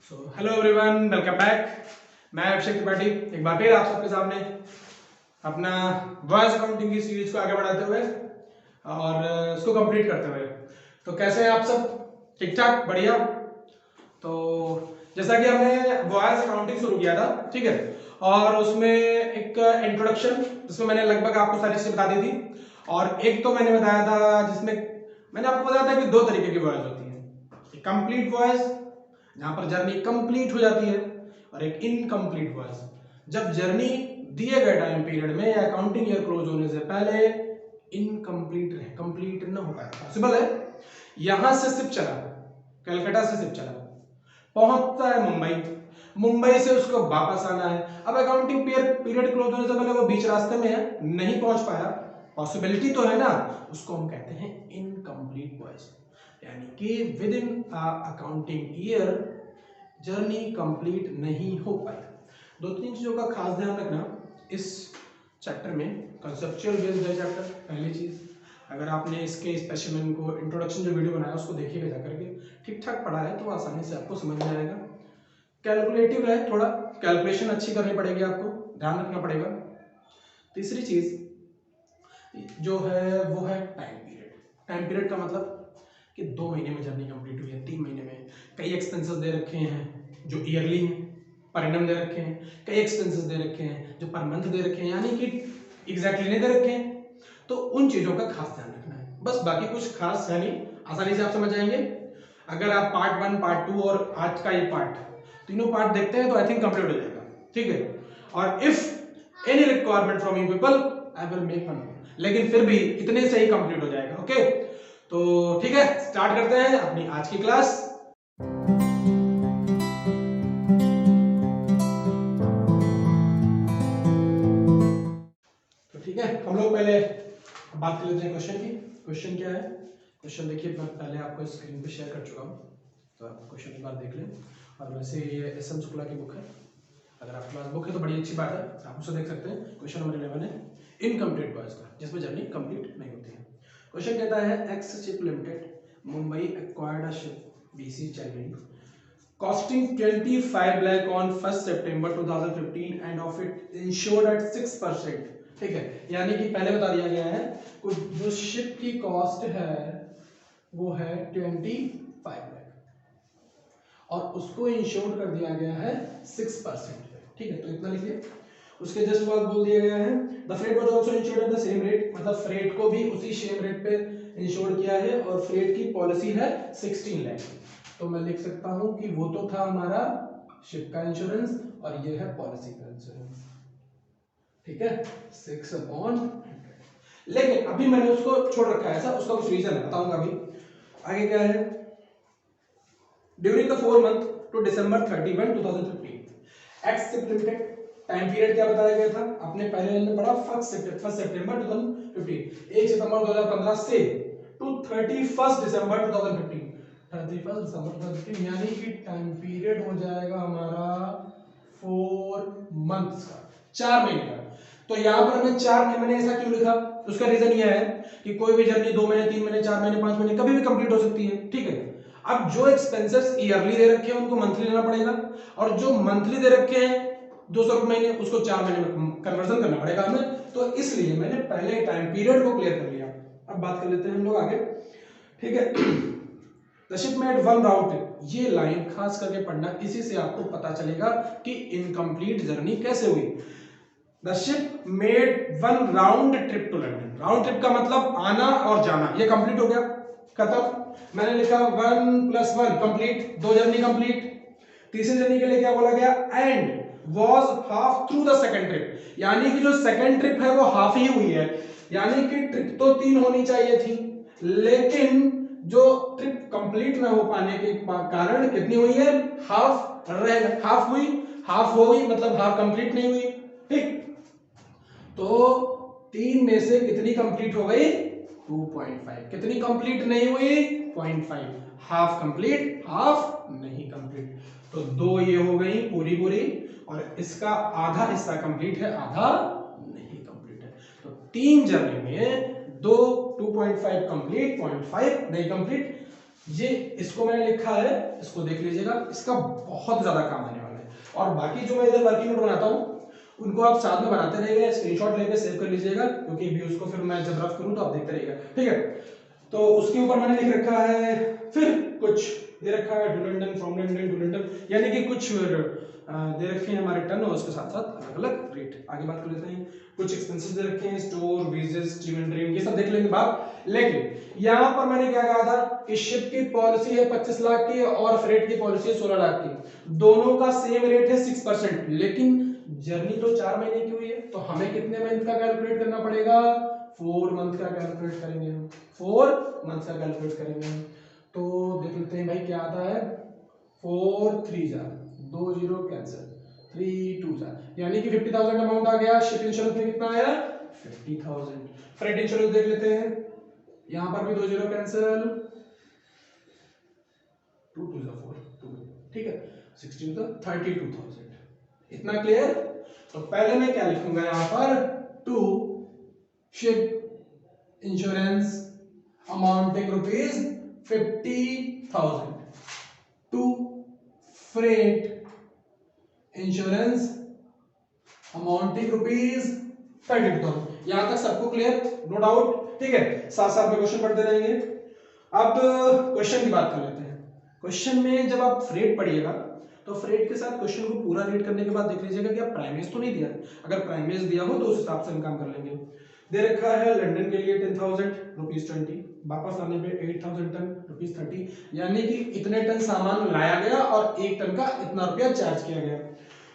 Hello everyone, welcome back. मैं अभिषेक त्रिपाठी एक बार फिर आप सबके सामने अपना वॉइस अकाउंटिंग की सीरीज को आगे बढ़ाते हुए और इसको कंप्लीट करते हुए। तो कैसे हैं आप सब? ठीक ठाक, बढ़िया। तो जैसा कि हमने वॉइस अकाउंटिंग शुरू किया था, ठीक है, और उसमें एक इंट्रोडक्शन जिसमें मैंने लगभग आपको सारी चीजें बता दी थी, और एक तो मैंने बताया था जिसमें मैंने आपको बताया था कि दो तरीके की वॉइस होती है, कंप्लीट वॉइस जहां पर जर्नी कंप्लीट हो जाती है, और एक इनकम्प्लीट वॉइस जब जर्नी दिए गए टाइम पीरियड में या अकाउंटिंग ईयर क्लोज होने से पहले इनकम्प्लीट रहे, कंप्लीट न हो पाए। पॉसिबल है यहां से शिप चला, कलकत्ता से शिप चला, पहुंचता है मुंबई, मुंबई से उसको वापस आना है। अब अकाउंटिंग पीरियड क्लोज होने से पहले वो बीच रास्ते में है, नहीं पहुंच पाया, पॉसिबिलिटी तो है ना, उसको हम कहते हैं इनकम्प्लीट वॉइस। यानी कि with in accounting year journey complete नहीं हो पाई। दो तीन चीजों का खास ध्यान रखना इस चैप्टर में, कंसेप्चुअल बेस्ड है चैप्टर। पहली चीज, अगर आपने इसके स्पेसिमेन को इंट्रोडक्शन जो वीडियो बनाया उसको देखिएगा जाकर के, ठीक ठाक पढ़ा है तो आसानी से आपको समझ में आएगा। कैलकुलेटिव है, थोड़ा कैलकुलेशन अच्छी करनी पड़ेगी, आपको ध्यान रखना पड़ेगा। तीसरी चीज जो है वो है टाइम पीरियड। टाइम पीरियड का मतलब कि 2 महीने में जर्नी कंप्लीट हुई है, 3 महीने में। कई एक्सपेंसेस दे रखे हैं जो ईयरली हैं, पर एनम दे रखे हैं, कई एक्सपेंसेस दे रखे हैं जो पर मंथ दे रखे हैं, यानी कि एग्जैक्टली नहीं दे रखे हैं। तो उन चीजों का खास ध्यान रखना है, बस। बाकी कुछ खास है नहीं, आसानी से आप समझ जाएंगे। अगर आप पार्ट 1, पार्ट 2 और आज का ये पार्ट, तीनों पार्ट देखते हैं तो आई थिंक कंप्लीट हो जाएगा, ठीक है। और if any requirement from you people I will make one, लेकिन फिर भी इतने से ही कंप्लीट हो जाएगा, ओके। तो ठीक है, स्टार्ट करते हैं अपनी आज की क्लास। तो ठीक है, हम लोग पहले बात कर लेते हैं क्वेश्चन की। क्वेश्चन क्या है? क्वेश्चन देखिए, मैं पहले आपको स्क्रीन पे शेयर कर चुका हूँ, तो आप क्वेश्चन एक बार देख लें। और वैसे ये एस.एम. शुक्ला की बुक है, अगर आपके पास बुक है तो बड़ी अच्छी बात है, आप उसे देख सकते हैं। क्वेश्चन नंबर 11 है इनकम्प्लीट वॉइस का, जिसमें जर्नी कंप्लीट नहीं होती है। क्वेश्चन कहता है x ship limited Mumbai acquired a ship BC Chennai costing 25 lakh on 1st September 2015 and of it insured at 6%। ठीक है, यानी कि पहले बता दिया गया है कुछ जो शिप की कॉस्ट है वो है 25 लाख और उसको इंश्योर कर दिया गया है 6% पे। ठीक है, तो इतना लिखिए। उसके जस्ट बाद बोल दिया गया है the freight was also insured at the same rate, मतलब फ्रेट को भी उसी सेम रेट पे इंश्योर किया है, और फ्रेट की पॉलिसी है 16 लाख। तो मैं लिख सकता हूं कि वो तो था हमारा शिप का इंश्योरेंस और ये है पॉलिसी का इंश्योरेंस, ठीक है, 6/100। लेकिन अभी मैंने उसको छोड़ रखा है ऐसा, उसका कुछ रीजन है, बताऊंगा अभी। आगे क्या है? During the 4 month to December 31, 2015 X ship limited, time period क्या बताया गया था आपने पहले में पढ़ा, 1 सितंबर 2015, 1 सितंबर 2015 से टू 31 दिसंबर 2015, 31 दिसंबर 2015, यानी कि टाइम पीरियड हो जाएगा हमारा 4 मंथ्स का, 4 महीने का। तो यहां पर हमें 4 महीने, मैंने ऐसा क्यों लिखा? उसका रीजन यह है कि कोई भी जर्नी 2 महीने, 3 महीने, 4 महीने, 5 महीने कभी भी कंप्लीट हो सकती है, ठीक है। अब जो एक्सपेंसेस ईयरली दे रखे हैं उनको मंथली लेना पड़ेगा, और जो मंथली दे रखे हैं 200 रुपए महीने, उसको 4 महीने में कन्वर्जन करना पड़ेगा हमें। तो इसलिए मैंने पहले टाइम पीरियड को क्लियर कर लिया। अब बात कर लेते हैं हम लोग आगे, ठीक है। The ship made one round trip, ये लाइन खास करके पढ़ना, इसी से आपको पता चलेगा कि इनकम्प्लीट जर्नी कैसे हुई। The ship made one round trip to London, round trip का मतलब आना और जाना, ये कंप्लीट हो गया, खत्म। मैंने लिखा 1 + 1 कंप्लीट, 2 जर्नी कंप्लीट। तीसरी जर्नी के लिए क्या बोला गया? And was half through the second trip, यानी कि जो सेकंड ट्रिप है वो हाफ ही हुई है, यानी कि ट्रिप तो 3 होनी चाहिए थी, लेकिन जो ट्रिप कंप्लीट ना हो पाने के कारण कितनी हुई है? हाफ हाफ हुई, हाफ हो गई, मतलब हाफ कंप्लीट नहीं हुई, ठीक। तो 3 में से कितनी कंप्लीट हो गई? 2.5। कितनी कंप्लीट नहीं हुई? 0.5। हाफ कंप्लीट, हाफ नहीं कंप्लीट। तो 2 ये हो गई पूरी पूरी, और इसका आधा हिस्सा कंप्लीट है, आधा नहीं कंप्लीट है। तो 3 जर्नी में 2 2.5 कंप्लीट, 0.5 नहीं कंप्लीट। ये इसको मैंने लिखा है, इसको देख लीजिएगा, इसका बहुत ज्यादा काम आने वाला है। और बाकी जो मैं इधर वर्किंग नोट बनाता हूँ उनको आप साथ में बनाते रहिएगा, स्क्रीनशॉट लेके सेव कर लीजिएगा, क्योंकि व्यूज को फिर मैं जब रफ करूँ तो आप देखते रहिएगा, ठीक है। तो उसके ऊपर मैंने लिख रखा है, फिर कुछ दे रखा है to London, from London to London, यानी कि कुछ दे रखे हैं हमारे टन, और उसके साथ साथ अलग अलग रेट। आगे बात कर लेते हैं, कुछ एक्सपेंसेस दे रखे हैं, store, wages, team and dream, ये सब देख लेंगे बात। लेकिन यहाँ पर मैंने क्या कहा था कि शिप की पॉलिसी है 25 लाख की और फ्रेट की पॉलिसी है 16 लाख की, दोनों का सेम रेट है 6%, लेकिन जर्नी तो 4 महीने की हुई है, तो हमें कितने मंथ का कैलकुलेट करना पड़ेगा, 4 मंथ का कैलकुलेट करेंगे हम, 4 मंथ का कैलकुलेट करेंगे हम। तो देख लेते हैं भाई क्या आता है, 4 3 जा 2 0 कैंसिल, 3 2 जा, यानी कि 50,000 अमाउंट आ गया। शिप इंश्योरेंस में कितना आया, 50,000। फ्रेट इंश्योरेंस देख लेते हैं, यहां पर भी 2 0 कैंसिल, 2 2 जा 4 2, ठीक है, 16 तो 32,000। इतना क्लियर। तो पहले मैं क्या लिखूंगा यहां पर, to ship insurance amounting rupees 50,000, to freight insurance amounting rupees 32,000। यहां तक सबको क्लियर, नो डाउट, ठीक है। साथ साथ में क्वेश्चन पढ़ते रहेंगे। अब क्वेश्चन की बात कर लेते हैं। क्वेश्चन में जब आप फ्रेट पढ़िएगा तो फ्रेट के साथ क्वेश्चन को पूरा रीड करने के बाद देख लीजिएगा कि आप प्राइमेज तो नहीं दिया, अगर प्राइमेज दिया हो तो उस हिसाब से हम काम कर लेंगे। दे रखा है लंदन के लिए 10,000 रुपीज 20, वापस आने पे 8,000 टन रुपीज 30, यानी कि इतने टन सामान लाया गया और 1 टन का इतना रुपया चार्ज किया गया।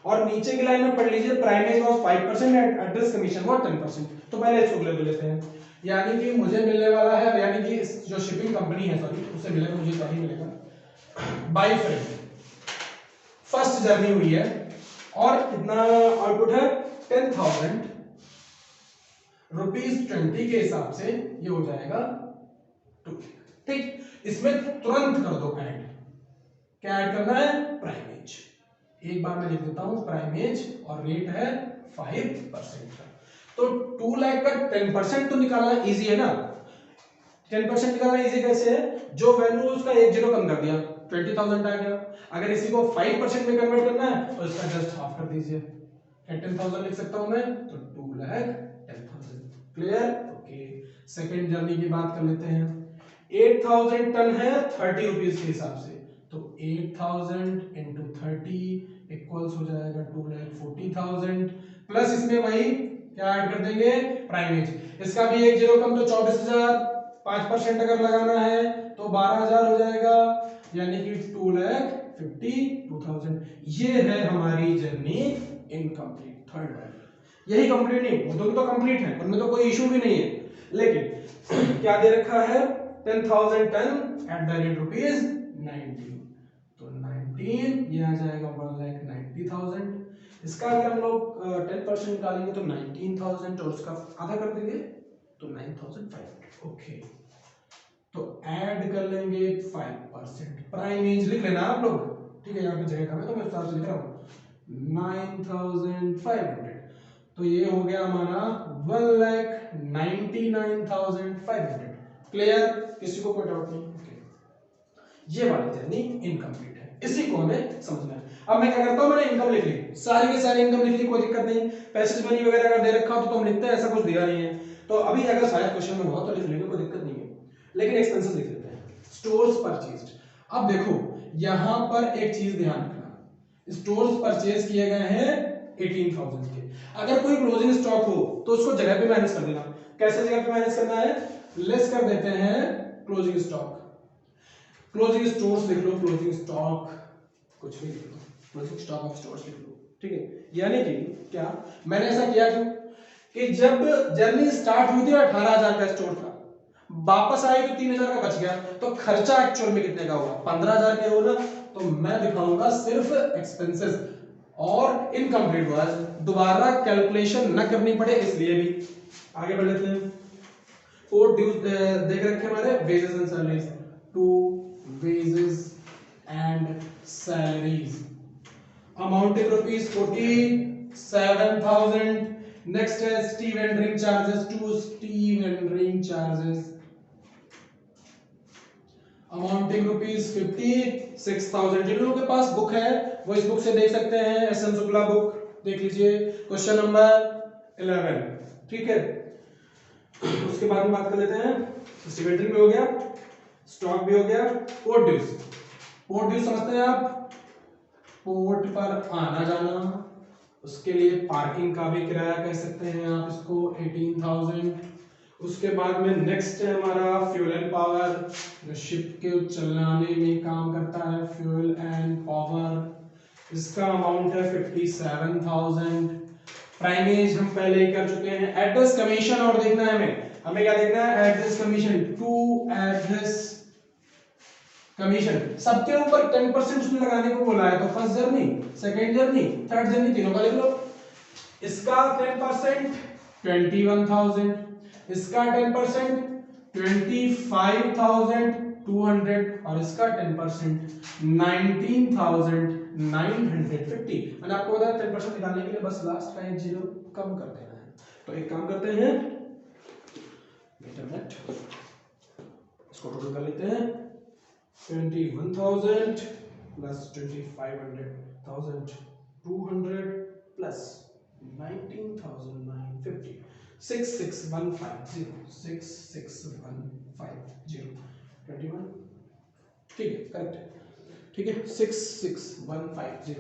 और नीचे की लाइन में पढ़ लीजिए, primase was 5% and address commission was 10%। तो पहले इसको ले लेते हैं, यानी कि मुझे मिलने वाला है, यानी कि जो शिपिंग कंपनी है सॉरी उससे मिलेगा, मुझे क्या ही मिलेगा, बाय फ्रेट फर्स्ट जर्नी हुई है और कितना आउटपुट है 10,000 रुपीज 20 के हिसाब से ये हो जाएगा 2, ठीक। इसमें तुरंत कर दो ऐड, क्या ऐड करना है, प्राइमेज। एक बार मैं लिख देता हूं प्राइमेज, और रेट है 5% का। तो 2 लाख का 10% तो निकालना इजी है ना, 10% निकालना इजी कैसे है, जो वैल्यू उसका 1 0 कम कर दिया 20,000 आ गया। अगर इसी को 5% में कन्वर्ट करना है तो इसका जस्ट हाफ कर दीजिए, 10,000 लिख सकता हूं मैं, तो 2,10,000। Clear, okay. सेकंड जर्नी की बात कर लेते हैं। 8,000 टन है 30 रुपीज के हिसाब से, तो 8,000 इंटू 30 इक्वल्स हो जाएगा 2,40,000, प्लस इसमें वही क्या ऐड कर देंगे, प्राइमेज। इसका भी 1 0 कम तो 24,000, 5% अगर लगाना है तो 12,000 हो जाएगा, यानी कि 2,52,000। ये है हमारी जर्नी इनकम्प्लीट, थर्ड वाली। यही कंप्लीट नहीं, वो तो कंप्लीट है, उनमें तो कोई इशू भी नहीं है, लेकिन क्या दे रखा है, 10,000 ton at the rate rupees 19, तो 19 ये आ जाएगा 1,90,000। इसका अगर हम लोग 10% निकालेंगे तो 19,000 और उसका आधा कर देंगे तो 9,500, ओके। तो ऐड कर लेंगे 5%, प्राइमेज लिख लेना आप लोग, ठीक है, यहाँ पे जगह कम है तो मैं हिसाब से लिख रहा हूँ 9,500। तो ये हो गया हमारा 1,99,500। क्लियर, किसी को कोई डाउट नहीं, ओके। ये वाली जर्नी इनकम्प्लीट है, इसी को हमें समझना है। अब मैं क्या करता हूँ, मैंने इनकम लिख ली, सारी की सारी इनकम लिख ली, कोई दिक्कत नहीं। पैसेज मनी वगैरह अगर दे रखा हो तो हम लिखते हैं, ऐसा कुछ दिया नहीं है तो अभी अगर शायद क्वेश्चन में हुआ तो लिख लेंगे, कोई दिक्कत नहीं है, लेकिन एक्सपेंसेस लिख लेते हैं। स्टोर्स परचेज्ड, अब देखो यहां पर एक चीज ध्यान रखना, स्टोर्स परचेज किए गए हैं 18,000 के। अगर कोई क्लोजिंग स्टॉक हो तो उसको जगह पे माइनस कर देना। कैसे जगह पे माइनस करना है, लेस कर देते हैं क्लोजिंग स्टॉक, क्लोजिंग स्टोर्स लिख लो, क्लोजिंग स्टॉक कुछ भी लिख लो, क्लोजिंग स्टॉक ऑफ स्टोर्स लिख लो, ठीक है। यानी कि क्या मैंने ऐसा किया क्यों, कि जब जर्नी स्टार्ट हुई थी 18,000 का स्टोर था, वापस आई तो 3,000 का बच गया, तो खर्चा एक्चुअल में कितने का हुआ, 15,000 के हो ना, तो मैं दिखाऊंगा सिर्फ एक्सपेंसेस और इनकम्प्लीट वाज, दोबारा कैलकुलेशन न करनी पड़े इसलिए भी। आगे बढ़ लेते हैं। फोर ड्यूज देख रखे हमारे, wages and salaries, to wages and salaries amounting rupees 47,000। Next है Steve and drink charges, to Steve and drink charges amounting ₹56,000। जिन लोगों के पास बुक है वो इस बुक से देख सकते हैं, एस.एन. शुक्ला बुक देख लीजिए, क्वेश्चन नंबर 11। ठीक है, उसके बाद में बात कर लेते हैं, इन्वेंटरी में हो गया, स्टॉक भी हो गया, पोर्ट ड्यूज। पोर्ट ड्यूज समझते हैं आप, पोर्ट पर आना जाना, उसके लिए पार्किंग का भी किराया कह सकते हैं आप इसको, 18,000। उसके बाद में नेक्स्ट है हमारा फ्यूल एंड पावर, जो शिप के चलाने में काम करता है, फ्यूल एंड पावर, इसका अमाउंट है 57,000। प्राइमेज हम पहले ही कर चुके हैं। एड्रेस कमीशन और देखना है हमें क्या देखना है, address commission, to address commission, सबके ऊपर 10% उसने लगाने को बोला है, तो first journey, second journey, third journey, तीनों का लिख लो। इसका 10% 21,000, इसका 10% 25,200 और इसका 10% 19,950। मैंने आपको बताया 10% निकालने के लिए बस लास्ट का एक जीरो कम कर देना है। तो एक काम करते हैं, इसको टोटल कर लेते हैं, 21,000 प्लस 25,200 प्लस 19,950, 66,150, 66,150, 21, ठीक है, करेक्ट है, ठीक है, 66,150।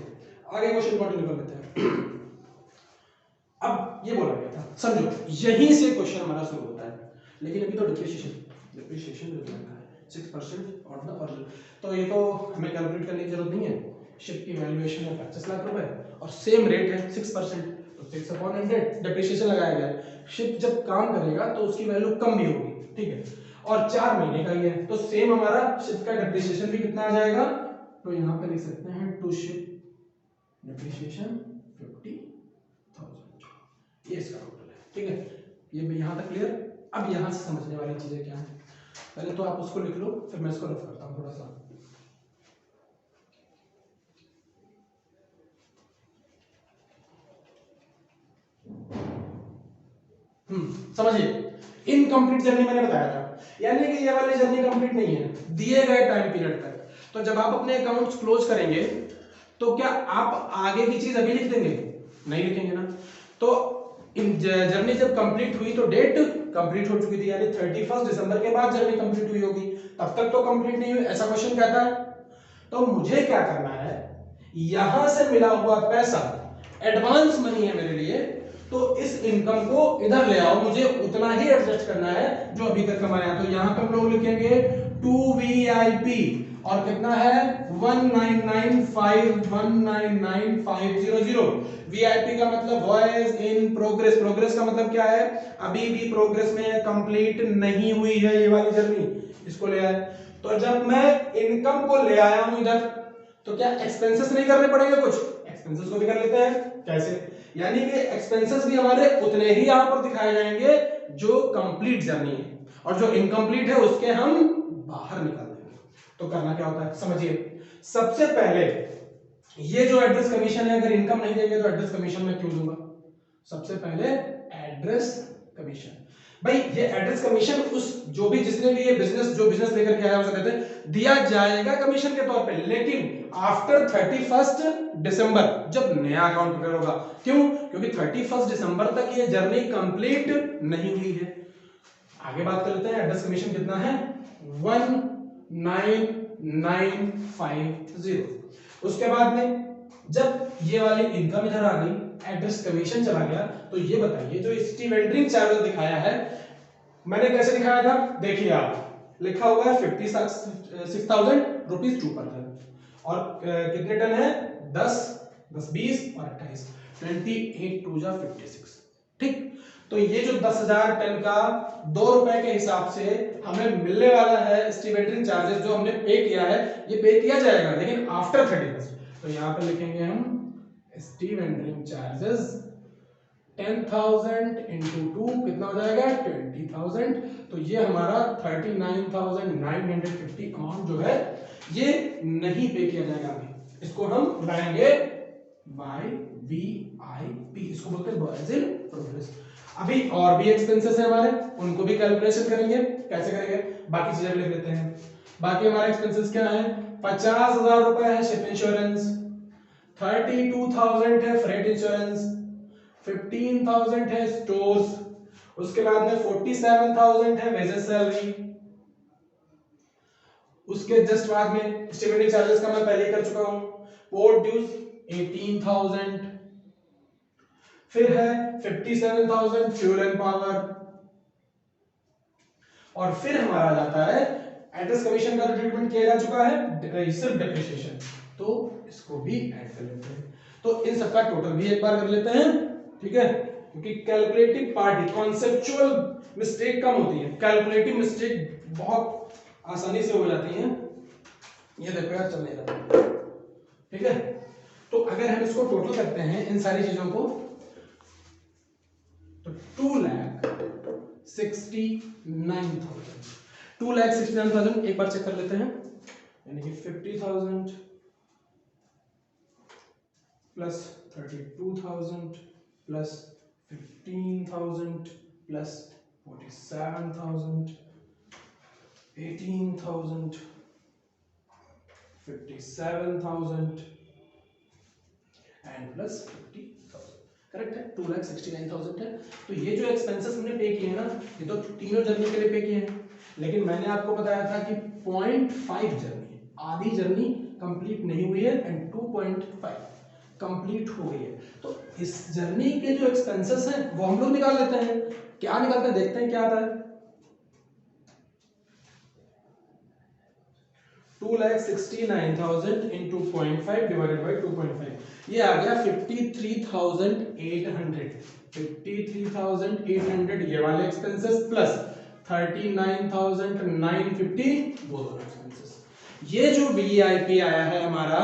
आगे क्वेश्चन कंटिन्यू कर लेते हैं। अब ये बोला गया था, समझो यहीं से क्वेश्चन हमारा शुरू होता है, लेकिन अभी तो डिप्रिसिएशन जो लिखा है 6% ऑन द ओरिजिनल, तो ये तो हमें कैलकुलेट करने की जरूरत नहीं है। शिप की वैल्यूएशन है 25 लाख रुपए और सेम रेट है 6%, तो 6/100 डिप्रिसिएशन लगाया गया है। शिप जब काम करेगा तो उसकी वैल्यू कम भी होगी, ठीक है, और 4 महीने का ही है, तो सेम हमारा शिप का डिप्रिसिएशन भी कितना आ जाएगा, तो यहाँ पे लिख सकते हैं टू शिप डिप्रिसिएशन 50,000, ये इसका टोटल है, ठीक है, ये यहाँ तक क्लियर। अब यहाँ से समझने वाली चीजें क्या है, पहले तो आप उसको लिख लो, फिर मैं इसको रफ करता हूँ थोड़ा सा। समझिए, इनकम्प्लीट जर्नी मैंने बताया था, यानी कि ये वाली जर्नी कंप्लीट नहीं है दिए गए टाइम पीरियड तक। तो जब आप अपने अकाउंट्स क्लोज करेंगे तो क्या आप आगे की चीज अभी लिख देंगे, नहीं लिखेंगे ना। तो इन जर्नी जब कंप्लीट हुई तो डेट कंप्लीट हो चुकी थी, यानी 31 दिसंबर के बाद जर्नी कंप्लीट हुई होगी, तब तक तो कंप्लीट नहीं हुई, ऐसा क्वेश्चन कहता है। तो मुझे क्या करना है, यहां से मिला हुआ पैसा एडवांस मनी है मेरे लिए, तो इस इनकम को इधर ले आओ, मुझे उतना ही एडजस्ट करना है जो अभी तक कमाया। तो यहां पे हम लोग लिखेंगे 2VIP और कितना है 199,500। वीआईपी का मतलब वॉइस इन प्रोग्रेस, प्रोग्रेस का मतलब क्या है, अभी भी प्रोग्रेस में, कंप्लीट नहीं हुई है ये वाली जर्नी, इसको ले आए। तो जब मैं इनकम को ले आया हूं इधर, तो क्या एक्सपेंसेस नहीं करने पड़ेंगे, कुछ एक्सपेंसेस को भी कर लेते हैं। कैसे, यानी कि एक्सपेंसेस भी हमारे उतने ही यहां पर दिखाए जाएंगे जो कंप्लीट जर्नी है, और जो इनकम्प्लीट है उसके हम बाहर निकाल देंगे। तो करना क्या होता है समझिए, सबसे पहले ये जो एड्रेस कमीशन है, अगर इनकम नहीं देंगे तो एड्रेस कमीशन में क्यों दूंगा, सबसे पहले एड्रेस कमीशन। भाई ये एड्रेस कमीशन उस जो भी जिसने भी ये बिजनेस लेकर के आया उसे कहते हैं दिया जाएगा कमीशन के तौर पे, लेकिन आफ्टर 31 दिसंबर जब नया अकाउंट प्रिपेयर होगा। क्यों, क्योंकि 31 दिसंबर तक ये जर्नी कंप्लीट नहीं हुई है। आगे बात कर लेते हैं, एड्रेस कमीशन कितना है 19,950। उसके बाद में जब ये वाली इनकम इधर आ गई, एड्रेस कमीशन चला गया, तो ये बताइए जो स्टीवेंडरिंग चार्जेस दिखाया है मैंने कैसे दिखाया था, देखिए आप लिखा हुआ है 56,000 रुपीज 2%, और कितने टन है 10, 20 और 28, 28 2 जा 56, ठीक। तो ये जो 10,000 टन का 2 रुपए के हिसाब से हमें मिलने वाला है स्टीवेंडरिंग चार्जेस, जो हमने पे किया है, ये पे किया जाएगा लेकिन आफ्टर 31। तो यहां पे लिखेंगे हम स्टीवेंडरिंग चार्जेस 10,000 into 2 कितना हो जाएगा 20,000। तो ये हमारा 39,950 अमाउंट जो है ये नहीं पे किया जाएगा अभी, इसको हम लाएंगे बाय वीआईपी, इसको बोलते हैं वॉइस इन प्रोग्रेस। अभी और भी एक्सपेंसेस है हमारे, उनको भी कैलकुलेशन करेंगे। कैसे करेंगे, बाकी चीजें लिख लेते हैं। बाकी हमारे एक्सपेंसेस क्या है, 50,000 रुपए है शिप इंश्योरेंस, 32,000 है फ्रेट इंश्योरेंस, 15,000 है स्टोर्स, उसके बाद में 47,000 है वेजेस सैलरी, उसके जस्ट बाद में स्टेबिलिटी चार्जेस का मैं पहले ही कर चुका हूं, पोर्ट ड्यूज 18,000, फिर है 57,000 फ्यूल एंड पावर, और फिर हमारा जाता है एड्रेस कमीशन का ट्रीटमेंट किया जा चुका है, सिर्फ डेप्रिसिएशन, तो इसको भी ऐड कर लेते हैं। तो इन सबका टोटल भी एक बार कर लेते हैं, ठीक है, क्योंकि कैलकुलेटिव पार्ट कॉन्सेप्चुअल मिस्टेक कम होती है, कैलकुलेटिव मिस्टेक बहुत आसानी से हो जाती है। ये देखो यार चल नहीं रहा, ठीक है। तो अगर हम इसको टोटल करते हैं इन सारी चीजों को, तो 2,69,000 एक बार चेक कर लेते हैं, यानी कि 50,000 plus 32,000 plus 15,000 plus 47,000, 18,000, 57,000 and plus 50,000, correct है, 2,69,000 है। तो ये जो एक्सपेंसेस हमने पे किए हैं ना, ये तो तीनों जर्नी के लिए पे किए हैं, लेकिन मैंने आपको बताया था कि 0.5 जर्नी, आधी जर्नी कंप्लीट नहीं हुई है एंड 2.5 कंप्लीट हो गई है। तो इस जर्नी के जो एक्सपेंसेस हैं वो हम लोग निकाल लेते हैं। क्या निकालते हैं, देखते हैं क्या आता है। 2,69,000 into 0.5 divided by 2.5, ये आ गया 53,800, 53,800 ये वाले एक्सपेंसेस प्लस 39,950 वो दोनों एक्सपेंसेस। ये जो वीआईपी आया है हमारा,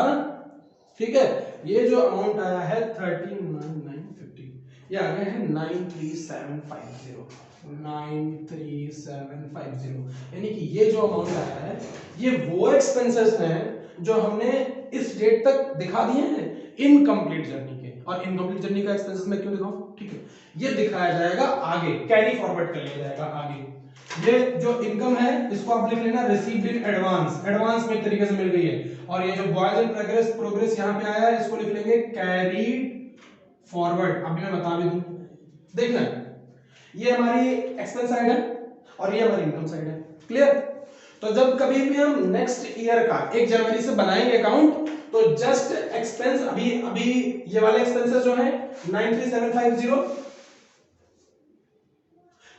ठीक है, ये जो अमाउंट आया है 39,950, ये आ गया है 93,750, 93,750, यानी कि ये जो अमाउंट आया है ये वो एक्सपेंसेस हैं जो हमने इस डेट तक दिखा दिए हैं इनकम्प्लीट जर्नी के। और इनकम्प्लीट जर्नी का एक्सपेंसेस मैं क्यों दिखाऊं, ठीक है, ये दिखाया जाएगा आगे, कैरी फॉरवर्ड कर लिया जाएगा आगे। ये जो इनकम है इसको आप लिख लेना रिसीव्ड इन एडवांस, एडवांस में एक तरीके से मिल गई है, और ये जो बॉयज इन प्रोग्रेस यहां पे आया है इसको लिख लेंगे कैरीड फॉरवर्ड। अभी मैं बता भी दूं, देखना ये हमारी एक्सपेंस साइड है और ये हमारी इनकम साइड है, क्लियर। तो जब कभी भी हम नेक्स्ट ईयर का 1 जनवरी से बनाएंगे अकाउंट, तो जस्ट एक्सपेंस अभी ये वाले एक्सपेंसेस जो है 93,750,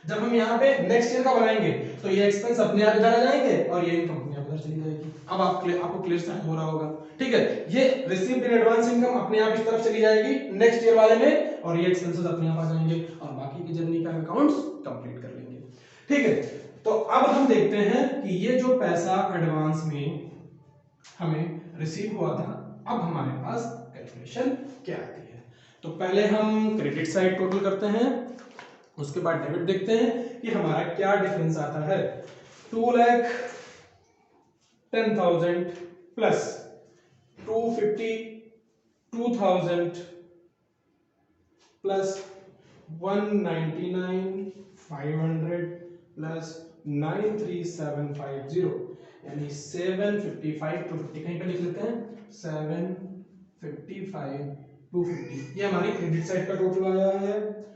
जब हम यहाँ पे नेक्स्ट ईयर का बनाएंगे तो ये एक्सपेंस अपने आप इधर आ जाएंगे और ये इनकम अपने आप इधर चली जाएगी। अब आपको क्लियर सा हो रहा होगा, ठीक है। ये रिसीव्ड इन एडवांस इनकम अपने आप इस तरफ चली जाएगी नेक्स्ट ईयर वाले में, और ये एक्सपेंसेस अपने आप आ जाएंगे और बाकी की जर्नी का अकाउंट्स कंप्लीट कर लेंगे, ठीक है। तो अब हम देखते हैं कि ये जो पैसा एडवांस में हमें रिसीव हुआ था, अब हमारे पास कैलकुलेशन क्या आती है। तो पहले हम क्रेडिट साइड टोटल करते हैं, उसके बाद डेबिट देखते हैं कि हमारा क्या डिफरेंस आता है। 2,10,000 प्लस 252,000 प्लस 199,500 प्लस 93,750, यानी 755 टू 50, कहीं पे लिख लेते हैं 755 टू 50, ये हमारी क्रेडिट साइड का टोटल आया है।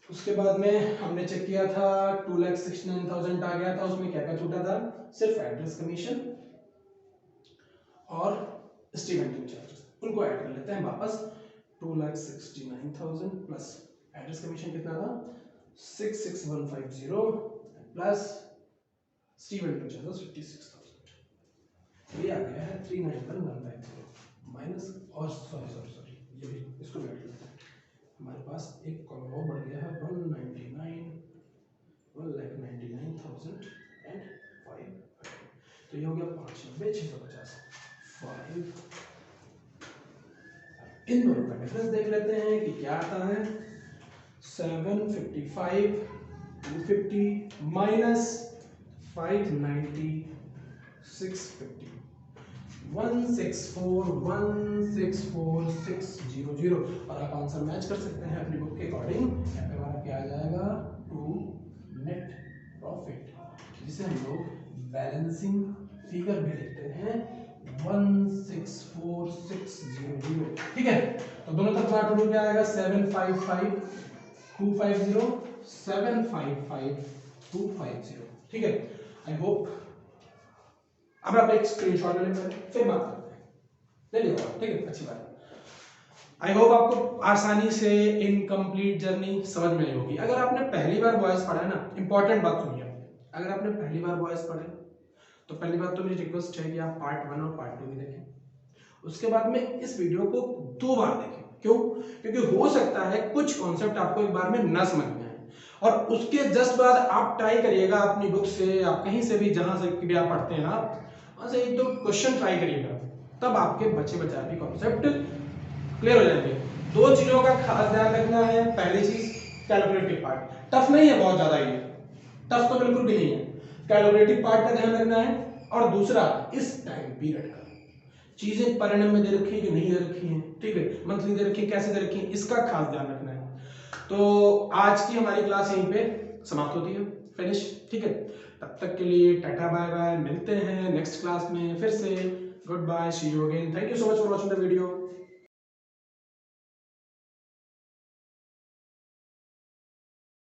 उसके बाद में हमने चेक किया था 2,69,000 आ गया था, उसमें क्या क्या छूटा था, सिर्फ एड्रेस कमीशन और स्टीमेंटिंग चार्जेस, उनको ऐड कर लेते हैं वापस। 2,69,000 प्लस एड्रेस कमीशन कितना था 66,150 प्लस स्टीमेंटिंग चार्जेस 56,000, ये आ गया है 391,150 माइनस, और सॉरी ये भी इसको ऐड करते हैं, हमारे पास एक कॉलम और बढ़ गया है 1,99,005, तो ये हो गया 5,90,650 5। इन दोनों का डिफरेंस देख लेते हैं कि क्या आता है। 755 250 माइनस 590 650 164,164,600, और आप आंसर मैच कर सकते हैं अपनी बुक के अकॉर्डिंग। यहाँ पे हमारा क्या आ जाएगा 2 नेट प्रॉफिट, जिसे हम लोग बैलेंसिंग फिगर भी लिखते हैं 164,600। ठीक है, तो दोनों तरफ बांट दो, क्या आएगा 755,250 755,250। ठीक है, आई होप। अब आप एक स्क्रीनशॉट ले लेंगे, फिर बात करते हैं। ले लिया, ठीक है, अच्छी बात। आई होप आपको आसानी से इनकम्प्लीट जर्नी समझ में आई होगी। अगर आपने पहली बार वॉइस पढ़ा है ना, इंपॉर्टेंट बात सुनिए, अगर आपने पहली बार वॉइस पढ़े तो पहली बात तो मेरी रिक्वेस्ट है कि आप पार्ट 1 और पार्ट 2 भी देखें। उसके बाद में इस वीडियो को 2 बार देखें। क्यों? क्योंकि हो सकता है कुछ कॉन्सेप्ट आपको एक बार में न समझ में आए, और उसके जस्ट बाद आप ट्राई करिएगा अपनी बुक से, आप कहीं से भी, जहां से भी आप पढ़ते हैं आप, वहां से 1-2 क्वेश्चन ट्राई करिएगा, तब आपके बचे बचाए भी कॉन्सेप्ट क्लियर हो जाएंगे। 2 चीजों का खास ध्यान रखना है। पहली चीज कैलकुलेटिव पार्ट, टफ नहीं है बहुत ज्यादा, ये टफ तो बिल्कुल भी नहीं है। कैलकुलेटिव पार्ट का ध्यान रखना है, और दूसरा इस टाइम पीरियड का, चीजें परिणाम में दे रखी है कि नहीं दे रखी है, ठीक है, मंथली दे रखी है, कैसे दे रखी है, इसका खास ध्यान रखना है। तो आज की हमारी क्लास यहीं पे समाप्त होती है, फिनिश। ठीक है, तब तक के लिए टाटा बाय बाय, मिलते हैं नेक्स्ट क्लास में फिर से। Goodbye, see you again, thank you so much for watching the video.